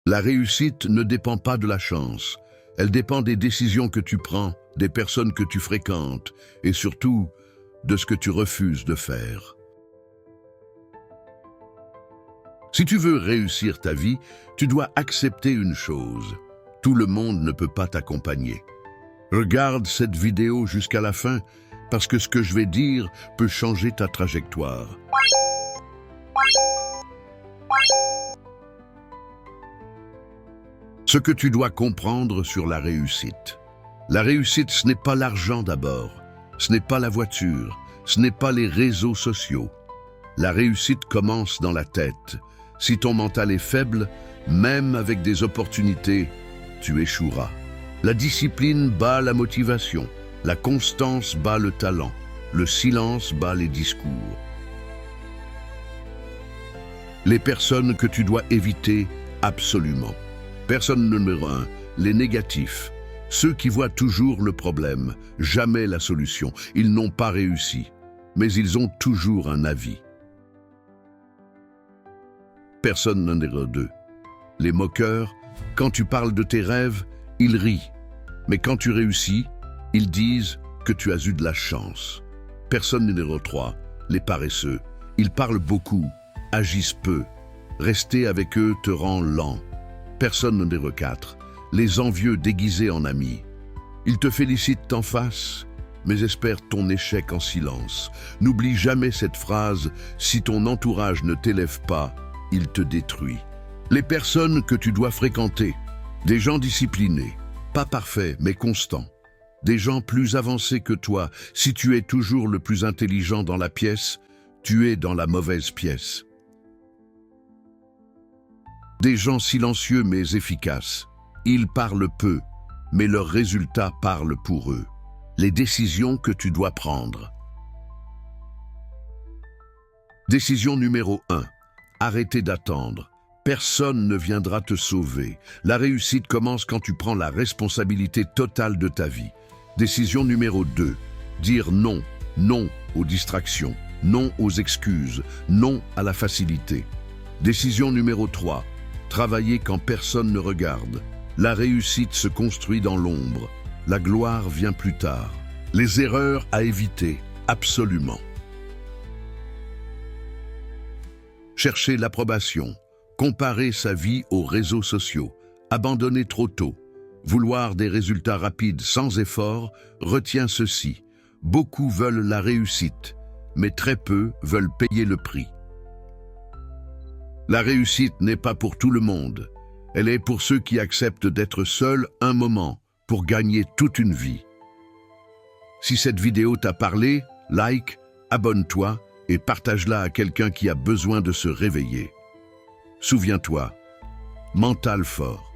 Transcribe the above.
La réussite ne dépend pas de la chance. Elle dépend des décisions que tu prends, des personnes que tu fréquentes et surtout de ce que tu refuses de faire. Si tu veux réussir ta vie, tu dois accepter une chose. Tout le monde ne peut pas t'accompagner. Regarde cette vidéo jusqu'à la fin parce que ce que je vais dire peut changer ta trajectoire. Ce que tu dois comprendre sur la réussite. La réussite, ce n'est pas l'argent d'abord, ce n'est pas la voiture, ce n'est pas les réseaux sociaux. La réussite commence dans la tête. Si ton mental est faible, même avec des opportunités, tu échoueras. La discipline bat la motivation, la constance bat le talent, le silence bat les discours. Les personnes que tu dois éviter absolument. Personne numéro 1, les négatifs. Ceux qui voient toujours le problème, jamais la solution. Ils n'ont pas réussi, mais ils ont toujours un avis. Personne numéro 2, les moqueurs. Quand tu parles de tes rêves, ils rient. Mais quand tu réussis, ils disent que tu as eu de la chance. Personne numéro 3, les paresseux. Ils parlent beaucoup, agissent peu. Rester avec eux te rend lent. Personne numéro 4, les envieux déguisés en amis. Ils te félicitent en face, mais espèrent ton échec en silence. N'oublie jamais cette phrase, si ton entourage ne t'élève pas, il te détruit. Les personnes que tu dois fréquenter, des gens disciplinés, pas parfaits mais constants. Des gens plus avancés que toi. Si tu es toujours le plus intelligent dans la pièce, tu es dans la mauvaise pièce. Des gens silencieux mais efficaces. Ils parlent peu, mais leurs résultats parlent pour eux. Les décisions que tu dois prendre. Décision numéro 1. Arrêtez d'attendre. Personne ne viendra te sauver. La réussite commence quand tu prends la responsabilité totale de ta vie. Décision numéro 2. Dire non. Non aux distractions. Non aux excuses. Non à la facilité. Décision numéro 3. Travailler quand personne ne regarde. La réussite se construit dans l'ombre. La gloire vient plus tard. Les erreurs à éviter, absolument. Chercher l'approbation. Comparer sa vie aux réseaux sociaux. Abandonner trop tôt. Vouloir des résultats rapides sans effort. Retiens ceci. Beaucoup veulent la réussite, mais très peu veulent payer le prix. La réussite n'est pas pour tout le monde. Elle est pour ceux qui acceptent d'être seuls un moment pour gagner toute une vie. Si cette vidéo t'a parlé, like, abonne-toi et partage-la à quelqu'un qui a besoin de se réveiller. Souviens-toi, mental fort.